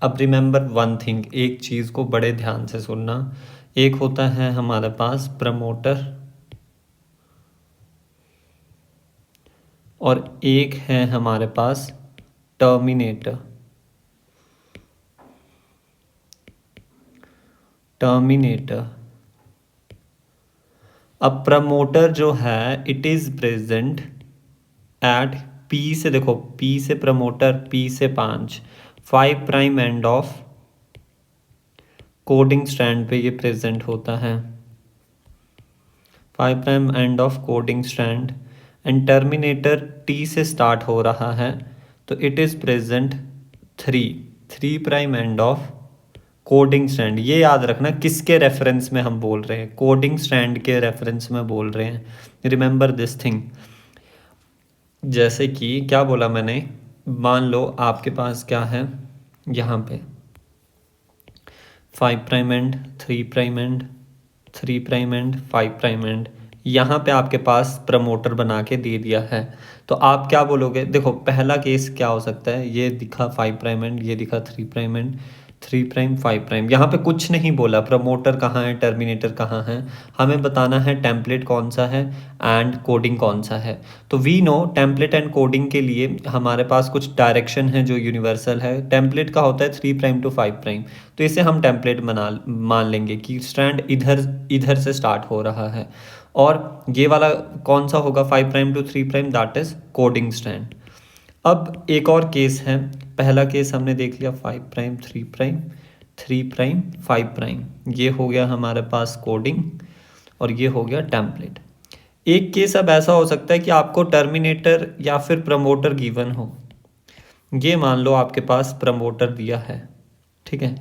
अब remember one thing, एक चीज़ को बड़े ध्यान से सुनना। एक होता है हमारे पास प्रमोटर और एक है हमारे पास टर्मिनेटर। अब प्रमोटर जो है it is present at P से, देखो पी से प्रमोटर, पी से 5 prime end of coding strand पे ये प्रेजेंट होता है, 5 prime end of coding strand. And terminator T से स्टार्ट हो रहा है तो it is present 3 prime end of coding strand. ये याद रखना किसके रेफरेंस में हम बोल रहे हैं, कोडिंग स्ट्रैंड के रेफरेंस में बोल रहे हैं। Remember this thing. जैसे कि क्या बोला मैंने, मान लो आपके पास क्या है यहाँ पे 5 prime and 3 prime and 3 prime and 5 prime and, यहाँ पे आपके पास प्रमोटर बना के दे दिया है। तो आप क्या बोलोगे, देखो पहला केस क्या हो सकता है, ये दिखा 5 प्राइम एंड, ये दिखा 3 प्राइम एंड, 3 प्राइम 5 प्राइम, यहाँ पे कुछ नहीं बोला प्रमोटर कहाँ है टर्मिनेटर कहाँ है, हमें बताना है टेम्पलेट कौन सा है एंड कोडिंग कौन सा है। तो we know template and coding के लिए हमारे पास कुछ डायरेक्शन है जो यूनिवर्सल है। टेम्पलेट का होता है 3 प्राइम टू 5 प्राइम, तो इसे हम टेम्पलेट मान लेंगे कि स्ट्रैंड इधर से स्टार्ट हो रहा है। और ये वाला कौन सा होगा 5 prime to 3 prime, that is coding strand. अब एक और केस है, पहला केस हमने देख लिया 5 प्राइम 3 प्राइम 3 प्राइम 5 प्राइम, ये हो गया हमारे पास कोडिंग और ये हो गया टेम्पलेट। एक केस अब ऐसा हो सकता है कि आपको टर्मिनेटर या फिर प्रमोटर गिवन हो। ये मान लो आपके पास प्रमोटर दिया है, ठीक है,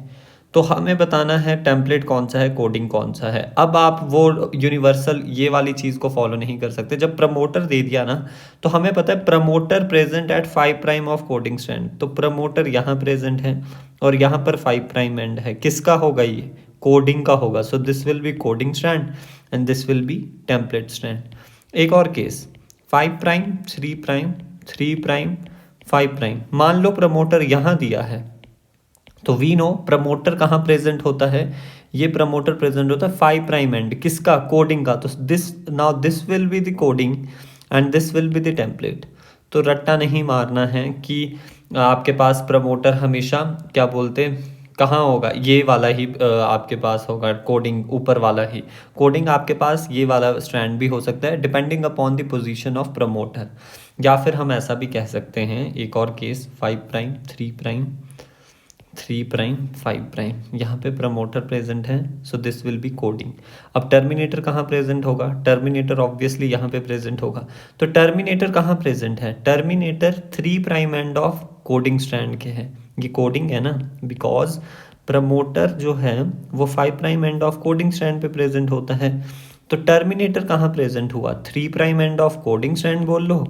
तो हमें बताना है टेम्पलेट कौन सा है कोडिंग कौन सा है। अब आप वो यूनिवर्सल ये वाली चीज़ को फॉलो नहीं कर सकते। जब प्रमोटर दे दिया ना तो हमें पता है promoter present at 5 prime of coding strand, तो प्रमोटर यहाँ प्रेजेंट है और यहाँ पर 5 प्राइम एंड है। किसका होगा ये, कोडिंग का होगा। सो this will B coding strand and this will be template strand. एक और case 5 prime 3 prime 3 prime 5 prime, मान लो प्रमोटर यहाँ दिया है तो वी नो प्रमोटर कहाँ प्रेजेंट होता है, ये प्रमोटर प्रेजेंट होता है 5 प्राइम एंड किसका, कोडिंग का। तो this will be the coding and this will be the template. तो रट्टा नहीं मारना है कि आपके पास प्रमोटर हमेशा क्या बोलते कहाँ होगा, ये वाला ही आपके पास होगा कोडिंग, ऊपर वाला ही कोडिंग आपके पास ये वाला स्ट्रैंड भी हो सकता है depending upon the position of promoter. या फिर हम ऐसा भी कह सकते हैं एक और case 5 prime 3 prime 3 prime 5 prime, यहाँ पे प्रमोटर प्रेजेंट है so this will B coding. अब टर्मिनेटर कहाँ प्रेजेंट होगा, टर्मिनेटर ऑब्वियसली यहाँ पे प्रेजेंट होगा। तो टर्मिनेटर कहाँ प्रेजेंट है, terminator 3 prime end of coding strand के है, ये कोडिंग है ना, बिकॉज प्रमोटर जो है वो 5 prime end of coding strand पे प्रेजेंट होता है। तो टर्मिनेटर कहाँ प्रेजेंट हुआ, 3 prime end of coding strand बोल लो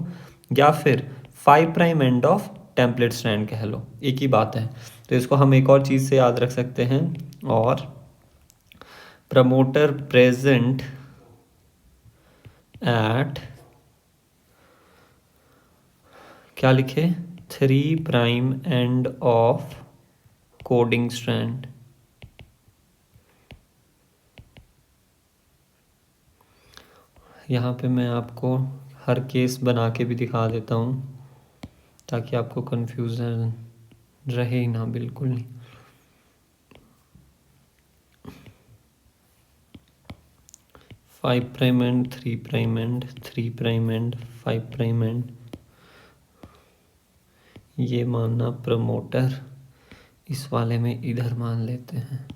या फिर 5 prime end of template strand कह लो, एक ही बात है। तो इसको हम एक और चीज़ से याद रख सकते हैं, और प्रमोटर प्रेजेंट एट क्या लिखे 3 prime end of coding strand. यहाँ पे मैं आपको हर केस बना के भी दिखा देता हूँ ताकि आपको कंफ्यूजन रहे ही ना, बिल्कुल नहीं। Five prime and 3 prime and 3 prime and 5 prime and, ये मानना प्रमोटर, इस वाले में इधर मान लेते हैं।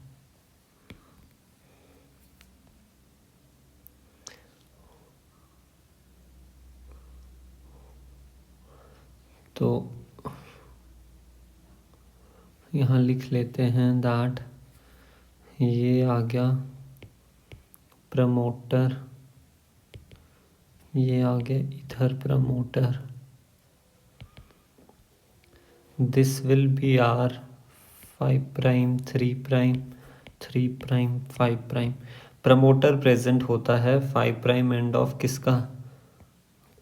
तो यहाँ लिख लेते हैं दैट ये आ गया प्रमोटर, ये आ गया इधर promoter, this will be our 5 prime 3 prime 3 prime 5 prime. Promoter present होता है 5 प्राइम एंड ऑफ किसका,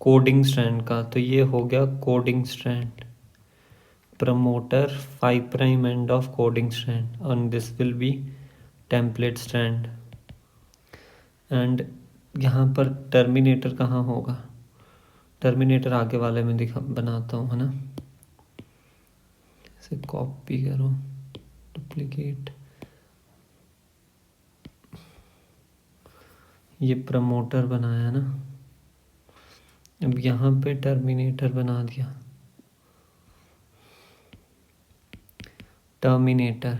कोडिंग स्ट्रैंड का, तो ये हो गया coding strand. promoter 5 prime end of coding strand and this will be template strand and यहाँ पर टर्मिनेटर कहाँ होगा, टर्मिनेटर आगे वाले में दिखा बनाता हूँ, है ना, इसे कॉपी करो, डुप्लीकेट, ये प्रमोटर बनाया ना, अब यहाँ पे टर्मिनेटर बना दिया, टर्मिनेटर,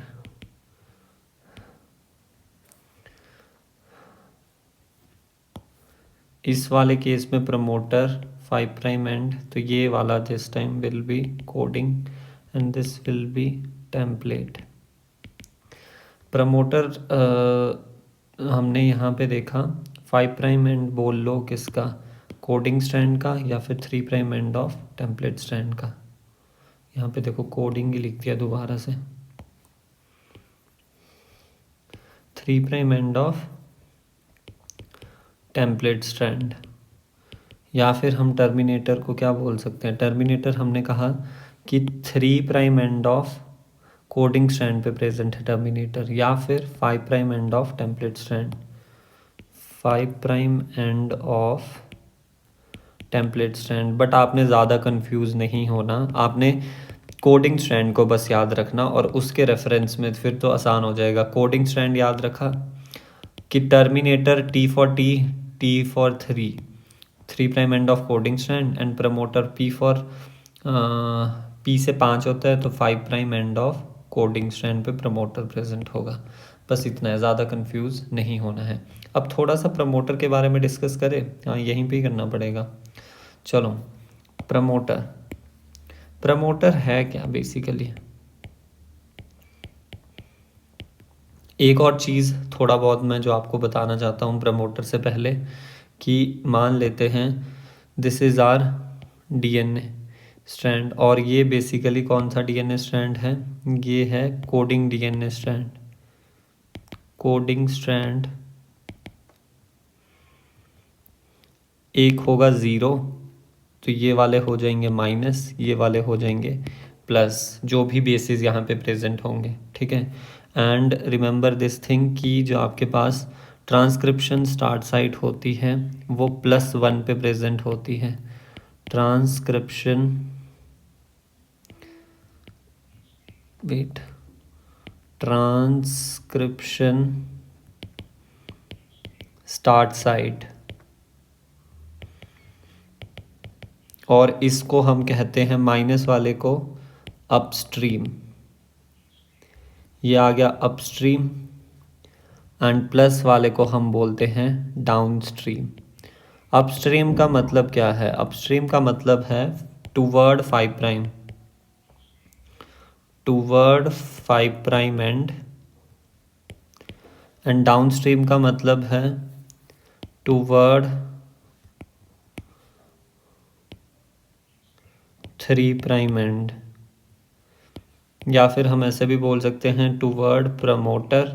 इस वाले केस में प्रमोटर 5 प्राइम एंड, तो ये वाला this time will be coding and this will be template. Promoter हमने यहाँ पे देखा 5 प्राइम एंड बोल लो किसका, कोडिंग स्ट्रैंड का या फिर 3 prime end of template strand का। यहाँ पे देखो कोडिंग ही लिख दिया दोबारा से, 3 prime end of template strand, या फिर हम टर्मिनेटर को क्या बोल सकते हैं, टर्मिनेटर हमने कहा कि 3 prime end of coding strand पे प्रेजेंट है टर्मिनेटर, या फिर 5 prime end of template strand, 5 prime end of template strand. But आपने ज़्यादा कंफ्यूज नहीं होना, आपने कोडिंग स्ट्रैंड को बस याद रखना और उसके रेफरेंस में फिर तो आसान हो जाएगा। कोडिंग स्ट्रैंड याद रखा कि terminator T for T for 3 prime end of coding strand and promoter P for P से 5 होता है तो 5 prime end of coding strand पे प्रमोटर प्रेजेंट होगा। बस इतना है, ज़्यादा कंफ्यूज नहीं होना है। अब थोड़ा सा प्रमोटर के बारे में डिस्कस करें, हाँ यहीं पे ही करना पड़ेगा। चलो प्रमोटर, प्रमोटर है क्या बेसिकली, एक और चीज़ थोड़ा बहुत मैं जो आपको बताना चाहता हूँ प्रमोटर से पहले, कि मान लेते हैं this is our DNA strand, और ये बेसिकली कौन सा डीएनए स्ट्रैंड है, ये है coding DNA strand, coding strand. एक होगा 0 तो ये वाले हो जाएंगे माइनस, ये वाले हो जाएंगे प्लस, जो भी बेसिस यहाँ पे प्रेजेंट होंगे, ठीक है। एंड रिमेंबर दिस थिंग कि जो आपके पास ट्रांसक्रिप्शन स्टार्ट साइट होती है वो +1 पे प्रेजेंट होती है, ट्रांसक्रिप्शन ट्रांसक्रिप्शन स्टार्ट साइट, और इसको हम कहते हैं माइनस वाले को अपस्ट्रीम, ये आ गया अपस्ट्रीम, एंड प्लस वाले को हम बोलते हैं डाउनस्ट्रीम। अपस्ट्रीम का मतलब क्या है, अपस्ट्रीम का मतलब है toward 5 prime, toward 5 prime and downstream का मतलब है टूवर्ड 3 प्राइम एंड, या फिर हम ऐसे भी बोल सकते हैं toward promoter,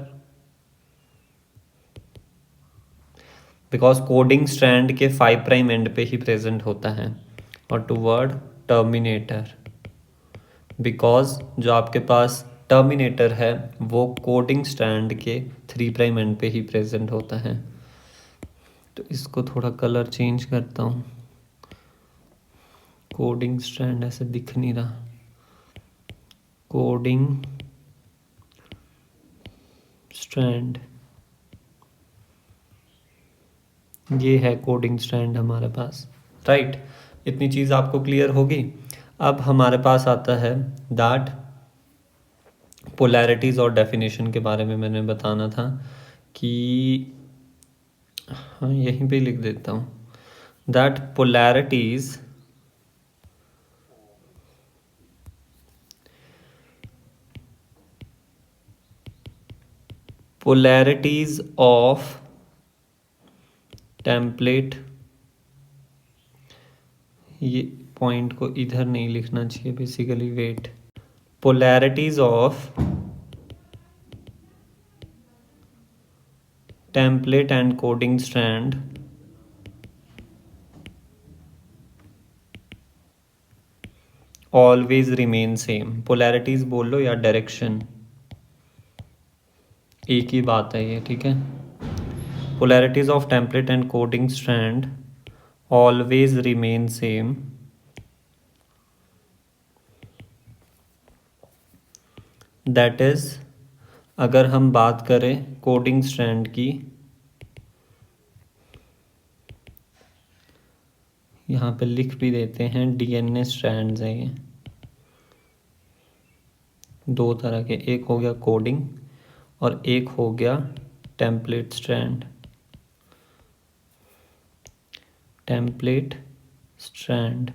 because coding strand के 5 प्राइम एंड पे ही प्रेजेंट होता है, और टूवर्ड टर्मिनेटर, बिकॉज जो आपके पास टर्मिनेटर है वो कोडिंग स्ट्रैंड के 3 प्राइम एंड पे ही प्रेजेंट होता है। तो इसको थोड़ा कलर चेंज करता हूँ, कोडिंग स्ट्रैंड ऐसे दिख नहीं रहा, कोडिंग स्ट्रैंड, ये है कोडिंग स्ट्रैंड हमारे पास, राइट। इतनी चीज़ आपको क्लियर होगी। अब हमारे पास आता है दैट पोलैरिटीज़ और डेफिनेशन के बारे में मैंने बताना था कि, हाँ यहीं पे लिख देता हूँ, दैट पोलैरिटीज़ ऑफ टेम्पलेट, ये पॉइंट को इधर नहीं लिखना चाहिए basically, wait, polarities of template and coding strand always remain same, polarities बोल लो या डायरेक्शन, एक ही बात है ये, ठीक है। Polarities of template and coding strand always remain same, that is अगर हम बात करें कोडिंग स्ट्रैंड की, यहाँ पे लिख भी देते हैं डीएनए स्ट्रैंड्स हैं ये, दो तरह के, एक हो गया कोडिंग और एक हो गया टेम्पलेट स्ट्रैंड। टेम्पलेट स्ट्रैंड,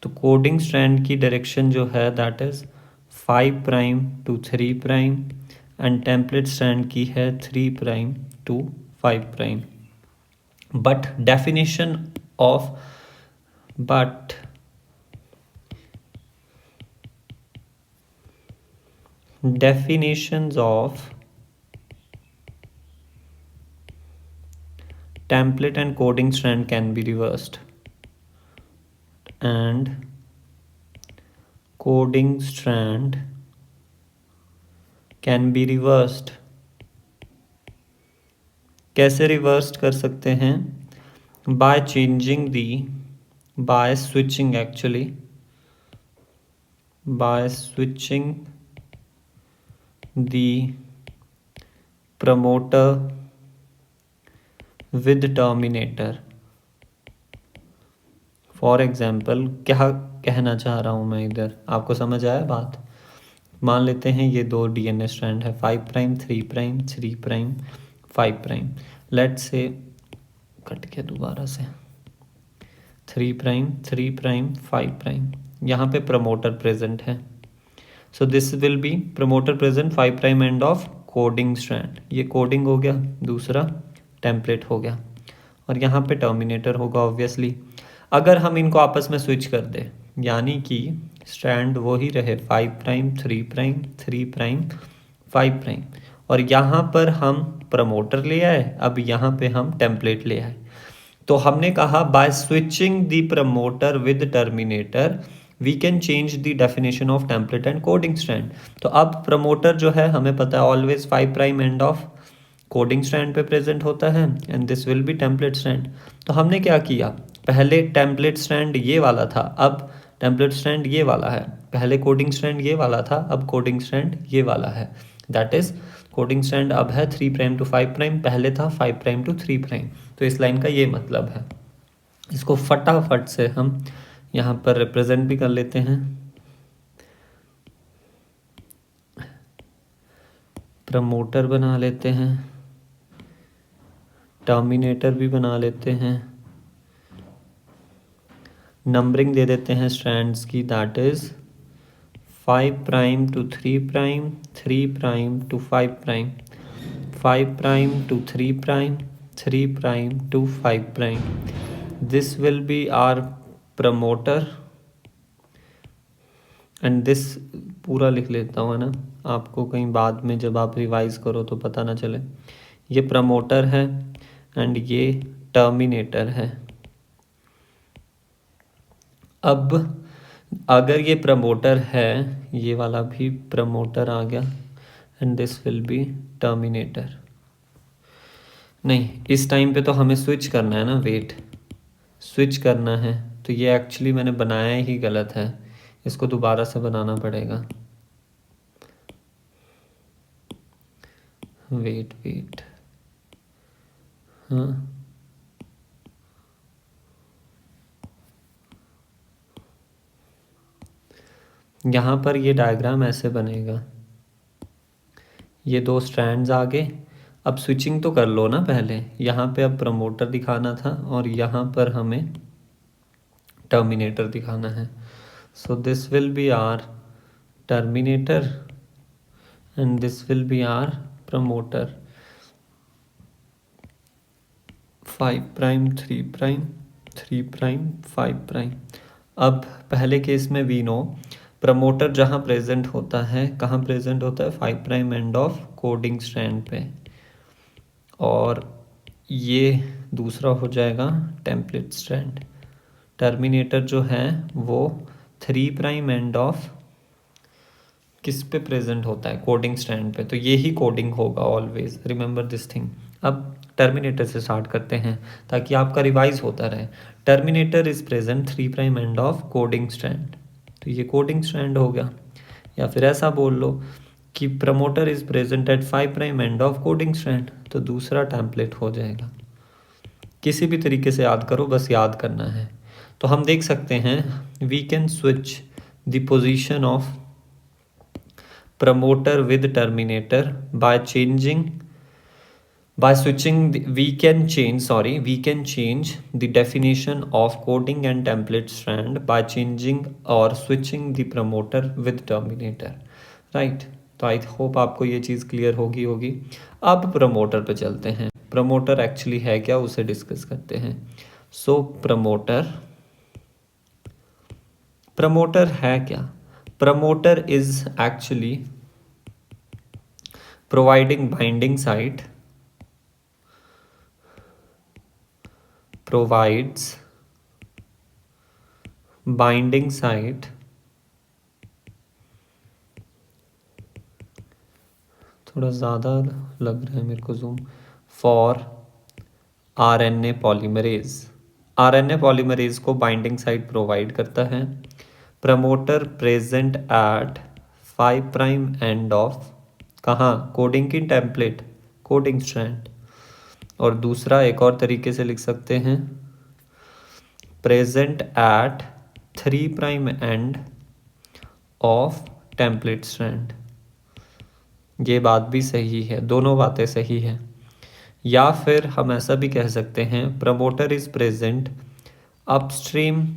तो कोडिंग स्ट्रैंड की डायरेक्शन जो है that is 5 prime to 3 prime and template strand की है 3 prime to 5 prime. But definition of definitions of template and coding strand can be reversed, and coding strand can be reversed। कैसे reverse कर सकते हैं? by changing the by switching actually by switching the promoter with terminator। For example क्या कहना चाह रहा हूँ मैं इधर, आपको समझ आया बात? मान लेते हैं ये दो डीएनए स्ट्रैंड है 5 prime 3 prime 3 prime 5 prime, let's say cut के दोबारा से 3 प्राइम 3 प्राइम 5 प्राइम, यहाँ पे प्रमोटर प्रेजेंट है, so this will B promoter present 5 prime end of coding strand, ये कोडिंग हो गया, दूसरा टेम्पलेट हो गया, और यहाँ पे टर्मिनेटर होगा ऑब्वियसली। अगर हम इनको आपस में स्विच कर दे, यानी कि स्ट्रैंड वो ही रहे 5 प्राइम 3 प्राइम 3 प्राइम 5 प्राइम, और यहाँ पर हम प्रमोटर ले आए, अब यहाँ पे हम टेम्पलेट ले आए, तो हमने कहा by switching the promoter with terminator we can change the definition of template and coding strand. तो अब प्रमोटर जो है हमें पता है always 5 prime end of coding strand पे प्रेजेंट होता है and this will be template strand. तो हमने क्या किया, पहले टेम्पलेट स्ट्रैंड ये वाला था, अब टेम्पलेट स्ट्रैंड ये वाला है, पहले कोडिंग स्ट्रैंड ये वाला था, अब कोडिंग स्ट्रैंड ये वाला है, दैट इज कोडिंग स्ट्रैंड अब है 3 प्राइम टू 5 प्राइम, पहले था 5 प्राइम टू 3 प्राइम। तो इस लाइन का ये मतलब है। इसको फटाफट से हम यहाँ पर रिप्रेजेंट भी कर लेते हैं, प्रमोटर बना लेते हैं, टर्मिनेटर भी बना लेते हैं, नंबरिंग दे देते हैं स्ट्रैंड्स की, that is 5 prime to 3 prime 3 prime to 5 prime 5 prime to 3 prime 3 prime to 5 prime. This will be our promoter and this पूरा लिख लेता हूँ, है ना, आपको कहीं बाद में जब आप रिवाइज करो तो पता ना चले। ये प्रमोटर है एंड ये टर्मिनेटर है। अब अगर ये प्रमोटर है, ये वाला भी प्रमोटर आ गया and this will B terminator. नहीं, इस टाइम पे तो हमें स्विच करना है ना, वेट, स्विच करना है, तो ये एक्चुअली मैंने बनाया ही गलत है, इसको दोबारा से बनाना पड़ेगा। वेट हाँ, यहाँ पर ये डायग्राम ऐसे बनेगा, ये दो स्ट्रैंड्स आगे, अब स्विचिंग तो कर लो ना पहले, यहाँ पे अब प्रमोटर दिखाना था और यहाँ पर हमें टर्मिनेटर दिखाना है। So this will be our terminator and this will be our promoter. 5 prime 3 prime 3 prime 5 prime. अब पहले केस में वी नो प्रमोटर जहाँ प्रेजेंट होता है, कहाँ प्रेजेंट होता है, 5 prime end of coding strand पे, और ये दूसरा हो जाएगा टेम्पलेट स्ट्रैंड। टर्मिनेटर जो है वो 3' एंड ऑफ किस पे प्रेजेंट होता है, कोडिंग स्ट्रैंड पे, तो ये ही कोडिंग होगा ऑलवेज, रिमेंबर दिस थिंग। अब टर्मिनेटर से स्टार्ट करते हैं ताकि आपका रिवाइज होता रहे। Terminator is present 3' and of coding strand, तो ये कोडिंग स्ट्रैंड हो गया। या फिर ऐसा बोल लो कि promoter is present at 5' end of coding strand, तो दूसरा टेम्पलेट हो जाएगा। किसी भी तरीके से याद करो, बस याद करना है। तो हम देख सकते हैं we can switch the position of promoter with terminator by switching we can change the definition of coding and template strand by changing or switching the promoter with terminator, right? तो आई होप आपको ये चीज़ clear होगी। अब promoter पे चलते हैं। Promoter actually है क्या, उसे डिस्कस करते हैं। सो प्रमोटर है क्या? Promoter is actually providing binding site, provides binding site, थोड़ा ज़्यादा लग रहा है मेरे को zoom, for RNA polymerase. RNA polymerase को बाइंडिंग साइट प्रोवाइड करता है। Promoter present at 5' end of कहाँ, कोडिंग की टेम्पलेट, कोडिंग स्ट्रैंड। और दूसरा एक और तरीके से लिख सकते हैं, present at 3' end of template strand. ये बात भी सही है, दोनों बातें सही है। या फिर हम ऐसा भी कह सकते हैं, promoter is present upstream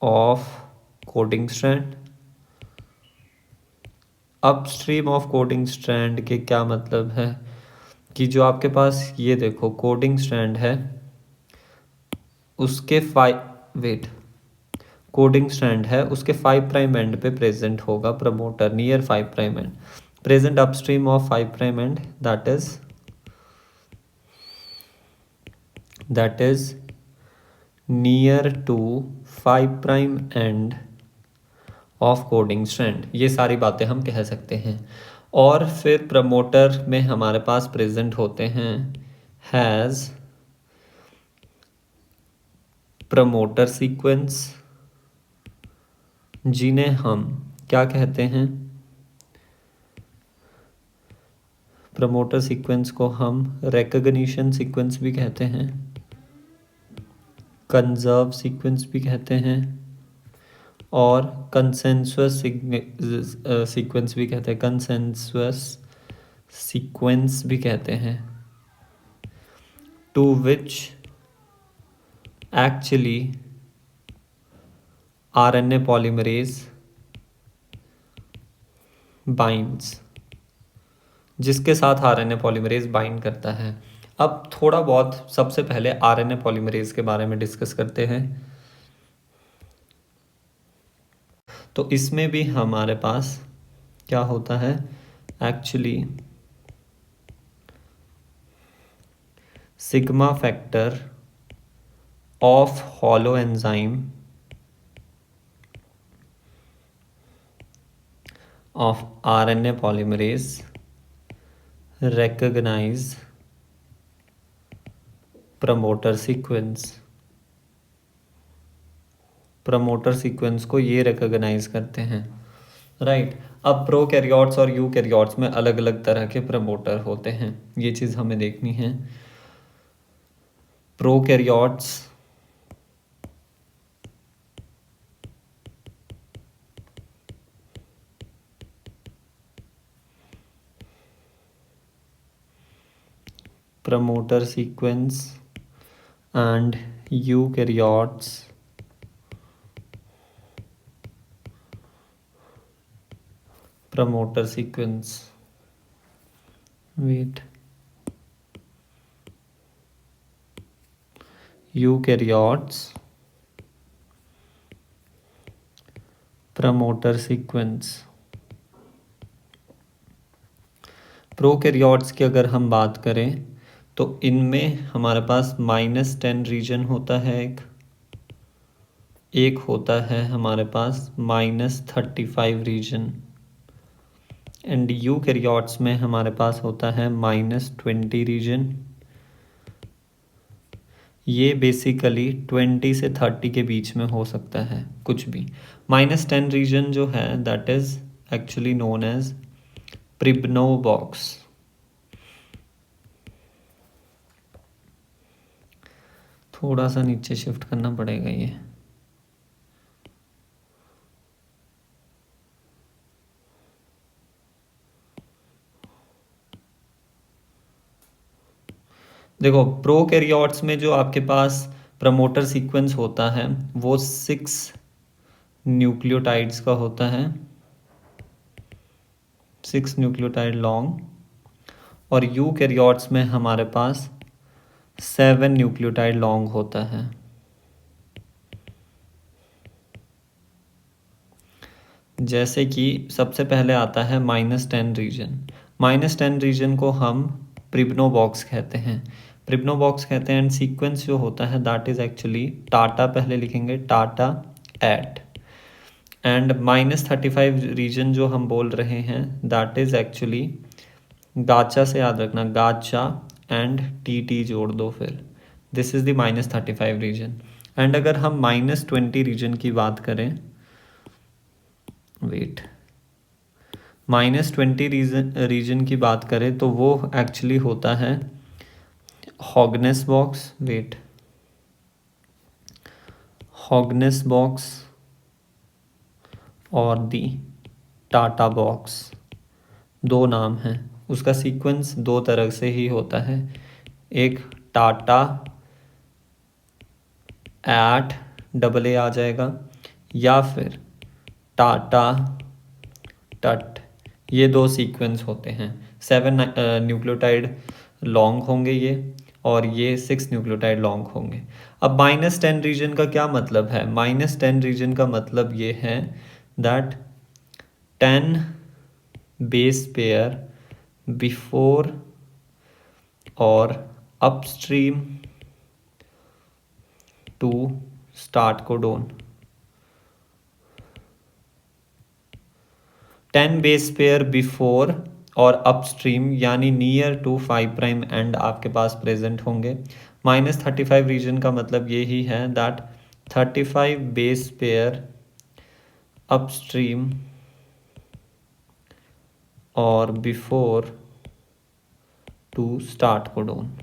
of coding strand. Upstream of coding strand के क्या मतलब है कि जो आपके पास ये देखो कोडिंग स्ट्रैंड है, उसके कोडिंग स्ट्रैंड है, उसके 5' एंड पे प्रेजेंट होगा promoter, near 5' end, present upstream of 5' end, that is near to 5' end of coding strand. ये सारी बातें हम कह सकते हैं। और फिर प्रमोटर में हमारे पास प्रेजेंट होते हैं हैज़ प्रमोटर सीक्वेंस, जिन्हें हम क्या कहते हैं, प्रमोटर सीक्वेंस को हम रिकॉग्निशन सीक्वेंस भी कहते हैं, कंजर्व सीक्वेंस भी कहते हैं, और कंसेंसुअस सीक्वेंस भी कहते हैं, कंसेंसुअस सीक्वेंस भी कहते हैं, to which actually RNA polymerase binds, जिसके साथ RNA पॉलीमरेज बाइंड करता है। अब थोड़ा बहुत सबसे पहले RNA पॉलीमरेज के बारे में डिस्कस करते हैं। तो इसमें भी हमारे पास क्या होता है, actually sigma factor of hollow enzyme of RNA polymerase recognize promoter sequence। Promoter sequence को ये रिकॉग्नाइज करते हैं, राइट। अब प्रोकैरियोट्स और यूकैरियोट्स में अलग अलग तरह के प्रमोटर होते हैं, ये चीज़ हमें देखनी है। Prokaryotes promoter sequence and eukaryotes promoter sequence, wait, eukaryotes promoter sequence। Prokaryotes की अगर हम बात करें तो इनमें हमारे पास -10 रीजन होता है एक, एक होता है हमारे पास -35 रीजन एंड यूकैरियोट्स में हमारे पास होता है -20 रीजन। ये बेसिकली 20 से 30 के बीच में हो सकता है कुछ भी। -10 रीजन जो है that is actually known as Pribnow box. थोड़ा सा नीचे शिफ्ट करना पड़ेगा ये। देखो प्रोकैरियोट्स में जो आपके पास प्रमोटर सीक्वेंस होता है वो 6 न्यूक्लियोटाइड्स का होता है, 6 न्यूक्लियोटाइड लॉन्ग। और यूकैरियोट्स में हमारे पास 7 न्यूक्लियोटाइड लॉन्ग होता है। जैसे कि सबसे पहले आता है -10 रीजन। -10 रीजन को हम प्रिब्नो बॉक्स कहते हैं, प्रिब्नो बॉक्स कहते हैं। एंड सीक्वेंस जो होता है दैट इज एक्चुअली टाटा, पहले लिखेंगे टाटा एट। एंड -35 रीजन जो हम बोल रहे हैं दैट इज एक्चुअली गाचा से याद रखना, गाचा एंड टी जोड़ दो फिर, this is the -35 region. And अगर हम -20 रीजन की बात करें, वेट, -20 रीजन की बात करें तो वो एक्चुअली होता है Hogness box, wait, Hogness box और दी टाटा बॉक्स, दो नाम हैं। उसका सीक्वेंस दो तरह से ही होता है, एक टाटा एट डबल ए आ जाएगा या फिर टाटा टट, ये दो सीक्वेंस होते हैं। 7 न्यूक्लियोटाइड लॉन्ग होंगे ये, और ये 6 न्यूक्लियोटाइड लॉन्ग होंगे। अब -10 रीजन का क्या मतलब है? -10 रीजन का मतलब ये है दैट 10 बेस पेयर बिफोर और upstream to start codon, 10 base pair before और अपस्ट्रीम यानी नियर टू 5 प्राइम एंड आपके पास प्रेजेंट होंगे। -35 रीजन का मतलब ये ही है दैट 35 बेस पेयर अपस्ट्रीम और बिफोर टू स्टार्ट कोडोन।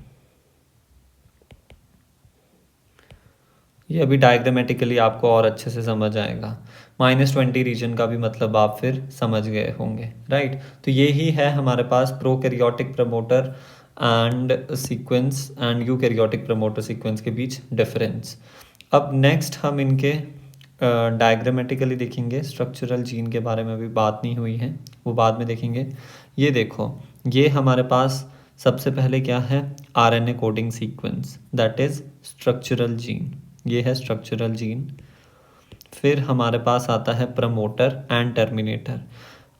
ये अभी डायग्रामेटिकली आपको और अच्छे से समझ आएगा। -20 रीजन का भी मतलब आप फिर समझ गए होंगे, राइट। तो ये ही है हमारे पास prokaryotic promoter and sequence and eukaryotic promoter sequence के बीच डिफरेंस। अब नेक्स्ट हम इनके डायग्रामेटिकली देखेंगे। स्ट्रक्चरल जीन के बारे में भी बात नहीं हुई है, वो बाद में देखेंगे। ये देखो, ये हमारे पास सबसे पहले क्या है, RNA coding sequence, that is structural gene. ये है स्ट्रक्चरल जीन। फिर हमारे पास आता है प्रमोटर एंड टर्मिनेटर।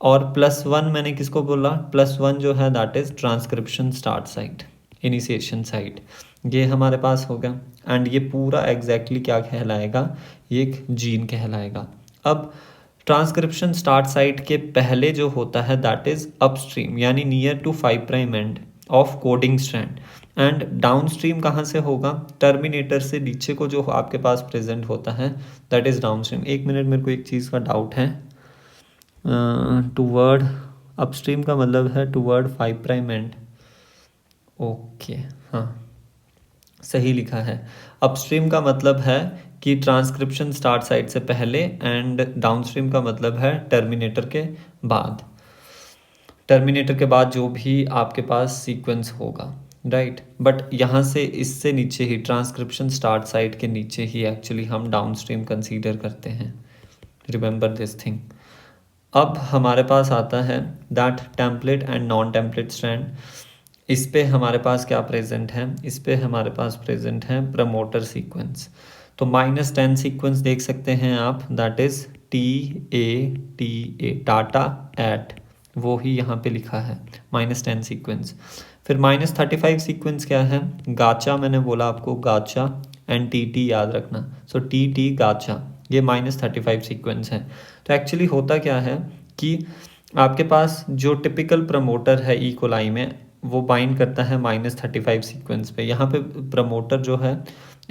और +1 मैंने किसको बोला, +1 जो है that is transcription start site, initiation site, ये हमारे पास होगा। एंड ये पूरा एग्जैक्टली क्या कहलाएगा, ये एक जीन कहलाएगा। अब ट्रांसक्रिप्शन स्टार्ट साइट के पहले जो होता है दैट इज अपस्ट्रीम यानी near to 5 prime end of coding strand. And downstream कहाँ से होगा, टर्मिनेटर से नीचे को जो आपके पास प्रेजेंट होता है दैट इज डाउनस्ट्रीम। एक मिनट, मेरे को एक चीज़ का डाउट है, टूवर्ड अपस्ट्रीम का मतलब है टूवर्ड 5 प्राइम एंड, ओके, हाँ सही लिखा है। अपस्ट्रीम का मतलब है कि ट्रांसक्रिप्शन स्टार्ट साइट से पहले एंड डाउनस्ट्रीम का मतलब है टर्मिनेटर के बाद, टर्मिनेटर के बाद जो भी आपके पास सीक्वेंस होगा, राइट। बट यहाँ से इससे नीचे ही ट्रांसक्रिप्शन स्टार्ट साइट के नीचे ही एक्चुअली हम डाउनस्ट्रीम कंसीडर करते हैं, रिमेंबर दिस थिंग। अब हमारे पास आता है that template and non template strand. इस पे हमारे पास क्या प्रेजेंट है, इस पे हमारे पास प्रेजेंट है प्रमोटर सीक्वेंस। तो -10 सीक्वेंस देख सकते हैं आप, that is TA TATA at, वो ही यहाँ पे लिखा है -10 सीक्वेंस। फिर -35 सीक्वेंस क्या है, गाचा, मैंने बोला आपको गाचा एंड TT याद रखना, सो TT गाचा, ये -35 सीक्वेंस है। तो एक्चुअली होता क्या है कि आपके पास जो टिपिकल प्रमोटर है ई कोलाई में वो बाइंड करता है -35 सीक्वेंस पे। यहाँ पे प्रमोटर जो है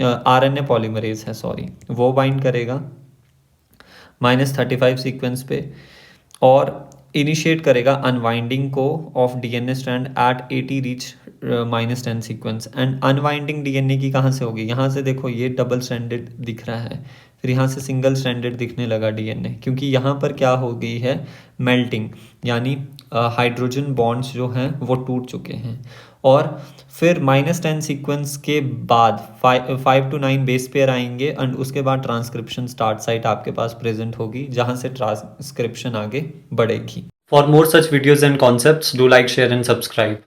RNA पॉलीमरेज है, सॉरी, वो बाइंड करेगा -35 सीक्वेंस पे और इनिशिएट करेगा अनवाइंडिंग को of DNA strand at 80 rich -10 sequence. And unwinding DNA की कहाँ से होगी? यहाँ से देखो ये डबल स्ट्रैंडेड दिख रहा है, फिर यहाँ से सिंगल स्ट्रैंडेड दिखने लगा डीएनए, क्योंकि यहाँ पर क्या हो गई है, मेल्टिंग, यानी हाइड्रोजन बॉन्ड्स जो हैं वो टूट चुके हैं। और फिर -10 सीक्वेंस के बाद 5 to 9 बेस पेयर आएंगे एंड उसके बाद ट्रांसक्रिप्शन स्टार्ट साइट आपके पास प्रेजेंट होगी जहाँ से ट्रांसक्रिप्शन आगे बढ़ेगी। For more such videos and concepts do like, share and subscribe.